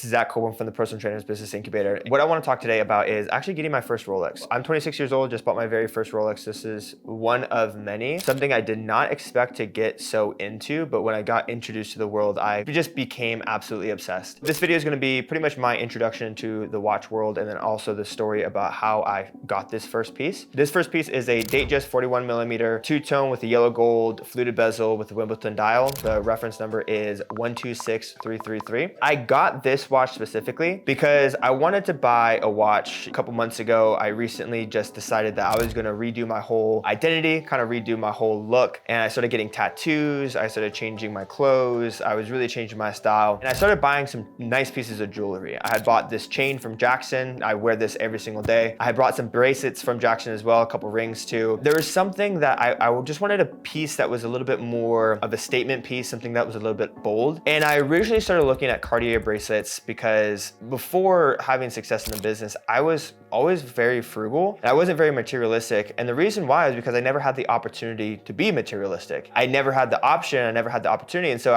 This is Zach Coburn from the Personal Trainers Business Incubator. What I want to talk today about is actually getting my first Rolex. I'm 26 years old, just bought my very first Rolex. This is one of many. Something I did not expect to get so into, but when I got introduced to the world, I just became absolutely obsessed. This video is going to be pretty much my introduction to the watch world, and then also the story about how I got this first piece. This first piece is a Datejust 41mm two-tone with a yellow gold fluted bezel with the Wimbledon dial. The reference number is 126333. I got this watch specifically because I wanted to buy a watch a couple months ago. I recently just decided that I was going to redo my whole identity, kind of redo my whole look. And I started getting tattoos. I started changing my clothes. I was really changing my style. And I started buying some nice pieces of jewelry. I had bought this chain from Jackson. I wear this every single day. I had brought some bracelets from Jackson as well, a couple rings too. There was something that I just wanted a piece that was a little bit more of a statement piece, something that was a little bit bold. And I originally started looking at Cartier bracelets because before having success in the business, I was always very frugal and I wasn't very materialistic. And the reason why is because I never had the opportunity to be materialistic. I never had the option, I never had the opportunity. And so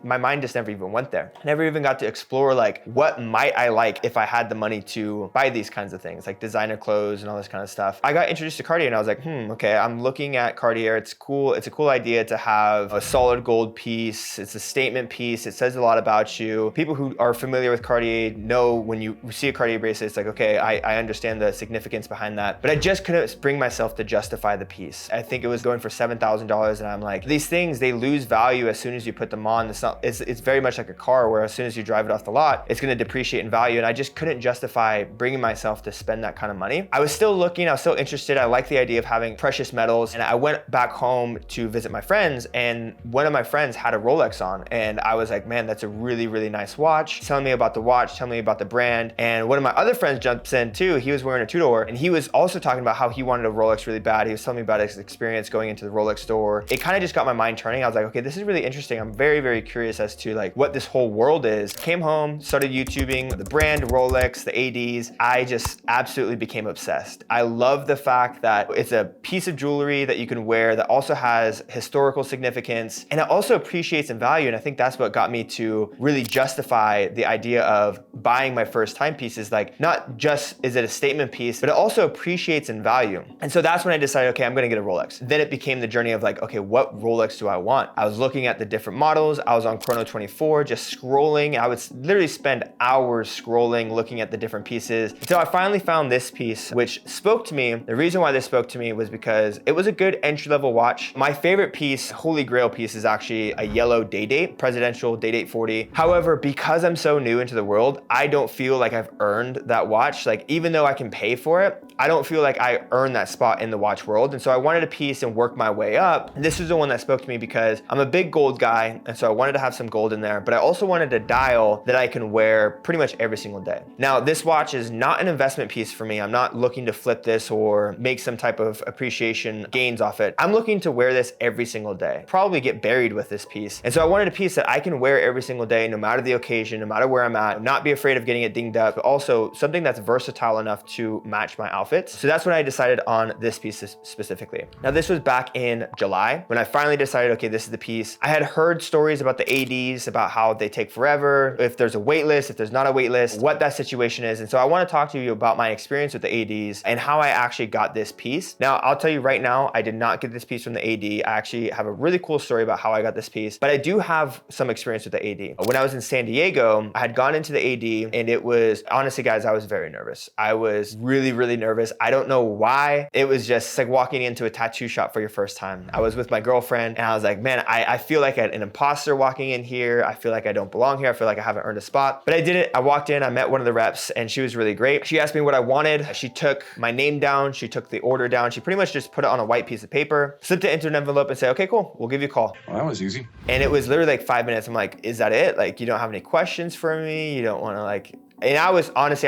my mind just never even went there. I never even got to explore like, what might I like if I had the money to buy these kinds of things, like designer clothes and all this kind of stuff. I got introduced to Cartier and I was like, okay, I'm looking at Cartier. It's cool. It's a cool idea to have a solid gold piece. It's a statement piece. It says a lot about you. People who are familiar with Cartier know when you see a Cartier bracelet, it's like, okay, I understand the significance behind that, but I just couldn't bring myself to justify the piece. I think it was going for $7,000 and I'm like, these things, they lose value as soon as you put them on. It's very much like a car where as soon as you drive it off the lot, it's going to depreciate in value. And I just couldn't justify bringing myself to spend that kind of money. I was still looking, I was still interested. I liked the idea of having precious metals. And I went back home to visit my friends and one of my friends had a Rolex on. And I was like, man, that's a really, really nice watch. Telling me about the watch, telling me about the brand. And one of my other friends jumps in too. He was wearing a two-door and he was also talking about how he wanted a Rolex really bad. He was telling me about his experience going into the Rolex store. It kind of just got my mind turning. I was like, okay, this is really interesting. I'm very, very curious as to like what this whole world is. Came home, started YouTubing the brand Rolex, the ADs. I just absolutely became obsessed. I love the fact that it's a piece of jewelry that you can wear that also has historical significance and it also appreciates in value. And I think that's what got me to really justify the idea of buying my first timepieces. Like not just is it a statement piece, but it also appreciates in value. And so that's when I decided, okay, I'm gonna get a Rolex. Then it became the journey of like, okay, what Rolex do I want? I was looking at the different models. I was on Chrono 24, just scrolling. I would literally spend hours scrolling, looking at the different pieces. Until I finally found this piece, which spoke to me. The reason why this spoke to me was because it was a good entry-level watch. My favorite piece, holy grail piece, is actually a yellow Day-Date, presidential Day-Date 40. However, because I'm so new into the world, I don't feel like I've earned that watch. Like even though I can pay for it, I don't feel like I earned that spot in the watch world. And so I wanted a piece and work my way up. And this is the one that spoke to me because I'm a big gold guy. And so I wanted to have some gold in there, but I also wanted a dial that I can wear pretty much every single day. Now, this watch is not an investment piece for me. I'm not looking to flip this or make some type of appreciation gains off it. I'm looking to wear this every single day, probably get buried with this piece. And so I wanted a piece that I can wear every single day, no matter the occasion, no matter where I'm at, not be afraid of getting it dinged up, but also something that's versatile enough to match my outfits. So that's when I decided on this piece specifically. Now, this was back in July when I finally decided, okay, this is the piece. I had heard stories about the ADs, about how they take forever, if there's a wait list, if there's not a wait list, what that situation is. And so I want to talk to you about my experience with the ADs and how I actually got this piece. Now, I'll tell you right now, I did not get this piece from the AD. I actually have a really cool story about how I got this piece, but I do have some experience with the AD. When I was in San Diego, I had gone into the AD and it was, honestly guys, I was very nervous. I was really, really nervous. I don't know why. It was just like walking into a tattoo shop for your first time. I was with my girlfriend and I was like, man, I feel like an imposter walking in here. I feel like I don't belong here. I feel like I haven't earned a spot, but I did it. I walked in, I met one of the reps and she was really great. She asked me what I wanted. She took my name down. She took the order down. She pretty much just put it on a white piece of paper, slipped it into an envelope and said, okay, cool. We'll give you a call. Well, that was easy. And it was literally like 5 minutes. I'm like, is that it? Like, you don't have any questions for me? You don't want to like And I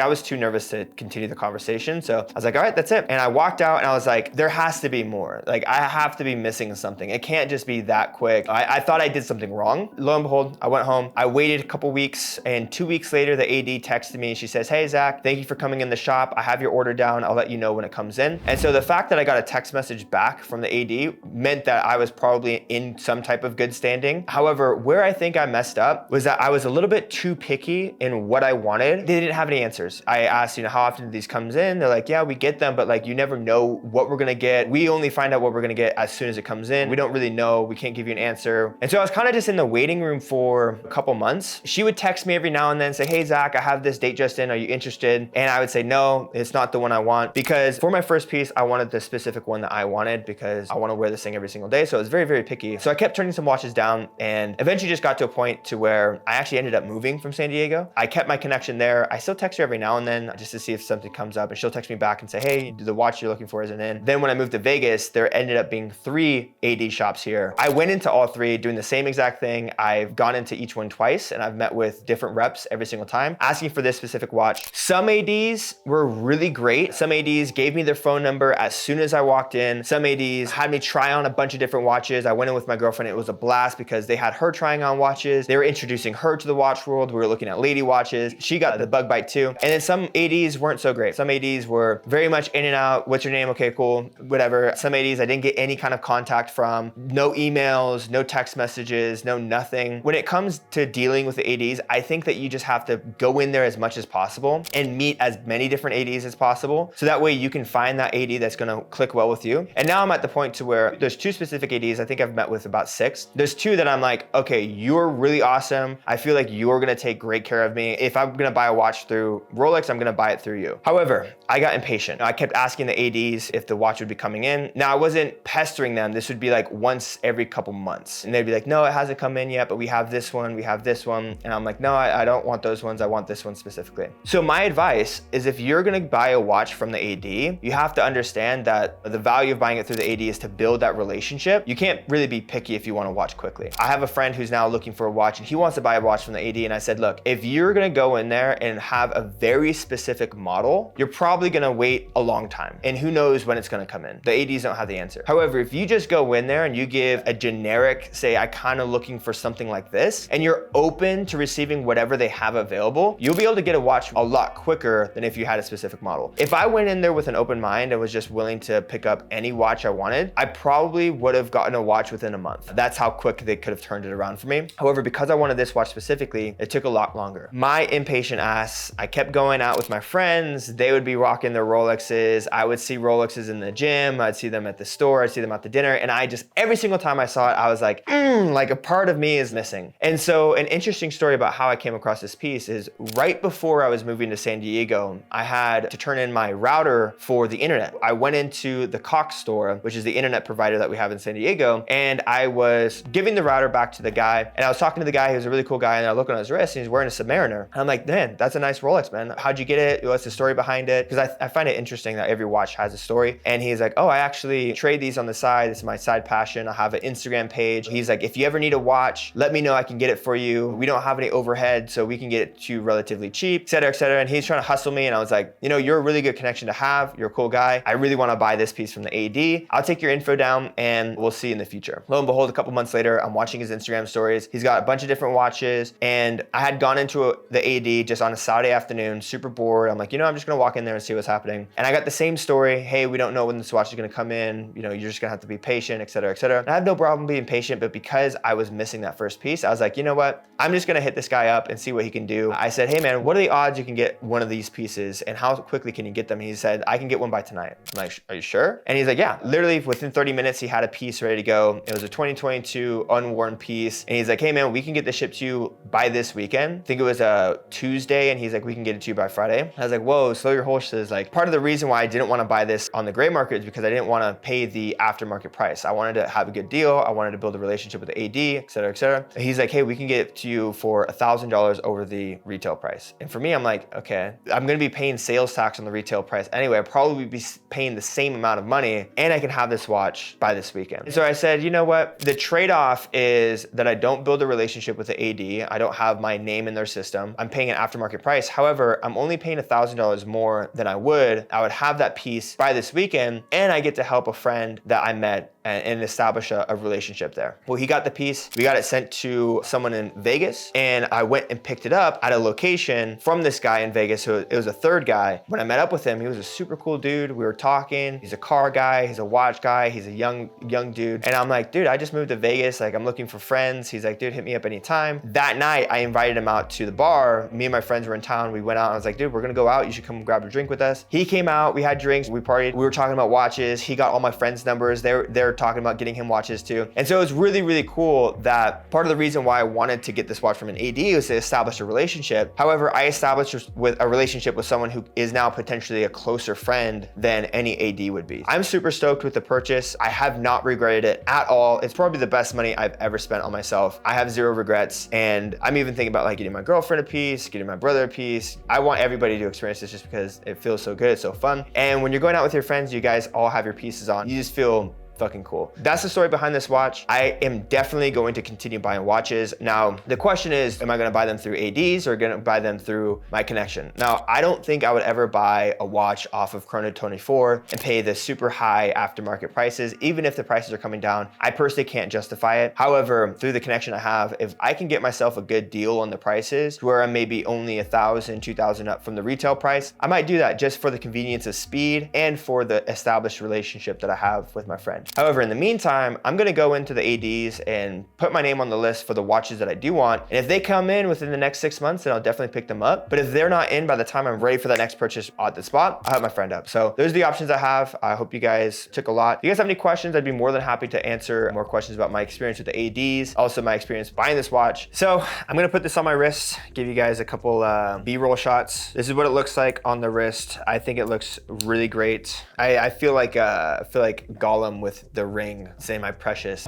was too nervous to continue the conversation. So I was like, all right, that's it. And I walked out and I was like, there has to be more. Like I have to be missing something. It can't just be that quick. I thought I did something wrong. Lo and behold, I went home. I waited a couple weeks, and 2 weeks later, the AD texted me. She says, hey, Zach, thank you for coming in the shop. I have your order down. I'll let you know when it comes in. And so the fact that I got a text message back from the AD meant that I was probably in some type of good standing. However, where I think I messed up was that I was a little bit too picky in what I wanted. They didn't have any answers. I asked, how often do these comes in? They're like, yeah, we get them, but like, you never know what we're gonna get. We only find out what we're gonna get as soon as it comes in. We don't really know. We can't give you an answer. And so I was kind of just in the waiting room for a couple months. She would text me every now and then, say, hey, Zach, I have this date just in. Are you interested? And I would say, no, it's not the one I want, because for my first piece, I wanted the specific one that I wanted because I want to wear this thing every single day. So I was very, very picky. So I kept turning some watches down, and eventually just got to a point to where I actually ended up moving from San Diego. I kept my connection there. I still text her every now and then just to see if something comes up, and she'll text me back and say, hey, the watch you're looking for isn't in. Then when I moved to Vegas, there ended up being 3 AD shops here. I went into all 3 doing the same exact thing. I've gone into each one twice, and I've met with different reps every single time asking for this specific watch. Some ADs were really great. Some ADs gave me their phone number as soon as I walked in. Some ADs had me try on a bunch of different watches. I went in with my girlfriend. It was a blast because they had her trying on watches. They were introducing her to the watch world. We were looking at lady watches. She got the bug bite too. And then some ADs weren't so great. Some ADs were very much in and out. What's your name? Okay, cool, whatever. Some ADs I didn't get any kind of contact from. No emails, no text messages, no nothing. When it comes to dealing with the ADs, I think that you just have to go in there as much as possible and meet as many different ADs as possible. So that way you can find that AD that's gonna click well with you. And now I'm at the point to where there's 2 specific ADs. I think I've met with about 6. There's 2 that I'm like, okay, you're really awesome. I feel like you're gonna take great care of me. If I'm gonna buy a watch through Rolex, I'm gonna buy it through you. However, I got impatient. I kept asking the ADs if the watch would be coming in. Now I wasn't pestering them. This would be like once every couple months. And they'd be like, no, it hasn't come in yet, but we have this one, we have this one. And I'm like, no, I don't want those ones. I want this one specifically. So my advice is, if you're gonna buy a watch from the AD, you have to understand that the value of buying it through the AD is to build that relationship. You can't really be picky if you want a watch quickly. I have a friend who's now looking for a watch, and he wants to buy a watch from the AD. And I said, look, if you're gonna go in there and have a very specific model, you're probably gonna wait a long time. And who knows when it's gonna come in. The ADs don't have the answer. However, if you just go in there and you give a generic, say, I kind of looking for something like this, and you're open to receiving whatever they have available, you'll be able to get a watch a lot quicker than if you had a specific model. If I went in there with an open mind and was just willing to pick up any watch I wanted, I probably would have gotten a watch within a month. That's how quick they could have turned it around for me. However, because I wanted this watch specifically, it took a lot longer. My impatient ass, I kept going out with my friends. They would be rocking their Rolexes. I would see Rolexes in the gym. I'd see them at the store. I'd see them at the dinner. And I just, every single time I saw it, I was like a part of me is missing. And so an interesting story about how I came across this piece is right before I was moving to San Diego, I had to turn in my router for the internet. I went into the Cox store, which is the internet provider that we have in San Diego, and I was giving the router back to the guy, and I was talking to the guy. He was a really cool guy, and I look on his wrist, and he's wearing a Submariner. And I'm like, man, that's a nice Rolex, man. How'd you get it? What's the story behind it? Because I find it interesting that every watch has a story. And he's like, oh, I actually trade these on the side. It's my side passion. I have an Instagram page. He's like, if you ever need a watch, let me know. I can get it for you. We don't have any overhead, so we can get it to you relatively cheap, et cetera, et cetera. And he's trying to hustle me. And I was like, you're a really good connection to have. You're a cool guy. I really want to buy this piece from the AD. I'll take your info down and we'll see in the future. Lo and behold, a couple months later, I'm watching his Instagram stories. He's got a bunch of different watches, and I had gone into the AD just on a Saturday afternoon, super bored. I'm like, I'm just gonna walk in there and see what's happening. And I got the same story. Hey, we don't know when this watch is gonna come in. You're just gonna have to be patient, et cetera, et cetera. And I have no problem being patient, but because I was missing that first piece, I was like, you know what? I'm just gonna hit this guy up and see what he can do. I said, hey man, what are the odds you can get one of these pieces, and how quickly can you get them? He said, I can get one by tonight. I'm like, are you sure? And he's like, yeah. Literally within 30 minutes, he had a piece ready to go. It was a 2022 unworn piece. And he's like, hey man, we can get this shipped to you by this weekend. I think it was a Tuesday, and he's like, we can get it to you by Friday. I was like, whoa, slow your horses. Like, part of the reason why I didn't want to buy this on the gray market is because I didn't want to pay the aftermarket price. I wanted to have a good deal. I wanted to build a relationship with the AD, et cetera, et cetera. And he's like, hey, we can get it to you for $1,000 over the retail price. And for me, I'm like, okay, I'm going to be paying sales tax on the retail price anyway. I'll probably be paying the same amount of money, and I can have this watch by this weekend. And so I said, you know what? The trade-off is that I don't build a relationship with the AD. I don't have my name in their system. I'm paying an aftermarket aftermarket price. However, I'm only paying $1,000 more than I would have that piece by this weekend, and I get to help a friend that I met and establish a relationship there. Well, he got the piece, we got it sent to someone in Vegas, and I went and picked it up at a location from this guy in Vegas. So it was a third guy. When I met up with him, he was a super cool dude. We were talking. He's a car guy, he's a watch guy, he's a young dude. And I'm like, dude, I just moved to Vegas. Like, I'm looking for friends. He's like, dude, hit me up anytime. That night, I invited him out to the bar. Me and my friends were in town. We went out. I was like, dude, we're gonna go out. You should come grab a drink with us. He came out. We had drinks. We partied. We were talking about watches. He got all my friends' numbers. They're talking about getting him watches too. And so it was really, really cool that part of the reason why I wanted to get this watch from an AD was to establish a relationship. However, I established with a relationship with someone who is now potentially a closer friend than any AD would be. I'm super stoked with the purchase. I have not regretted it at all. It's probably the best money I've ever spent on myself. I have zero regrets. And I'm even thinking about like getting my girlfriend a piece, getting my brother a piece. I want everybody to experience this just because it feels so good. It's so fun. And when you're going out with your friends, you guys all have your pieces on. You just feel fucking cool. That's the story behind this watch. I am definitely going to continue buying watches. Now, the question is, am I gonna buy them through ADs or gonna buy them through my connection? Now, I don't think I would ever buy a watch off of Chrono24 and pay the super high aftermarket prices, even if the prices are coming down. I personally can't justify it. However, through the connection I have, if I can get myself a good deal on the prices where I'm maybe only 1,000, 2,000 up from the retail price, I might do that just for the convenience of speed and for the established relationship that I have with my friend. However, in the meantime, I'm gonna go into the ADs and put my name on the list for the watches that I do want. And if they come in within the next 6 months, then I'll definitely pick them up. But if they're not in by the time I'm ready for that next purchase at the spot, I'll have my friend up. So those are the options I have. I hope you guys took a lot. If you guys have any questions, I'd be more than happy to answer more questions about my experience with the ADs, also my experience buying this watch. So I'm gonna put this on my wrist, give you guys a couple B-roll shots. This is what it looks like on the wrist. I think it looks really great. I feel like Gollum with the ring, say my precious.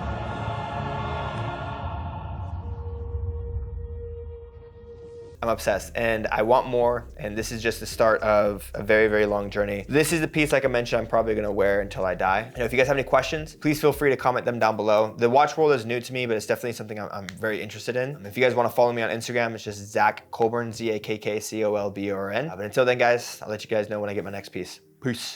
I'm obsessed and I want more, and this is just the start of a very, very long journey. This is the piece, like I mentioned, I'm probably gonna wear until I die. And if you guys have any questions, please feel free to comment them down below. The watch world is new to me, but it's definitely something I'm very interested in. If you guys wanna follow me on Instagram, it's just Zach Colborn, ZAKKCOLBORN. But until then, guys, I'll let you guys know when I get my next piece. Peace.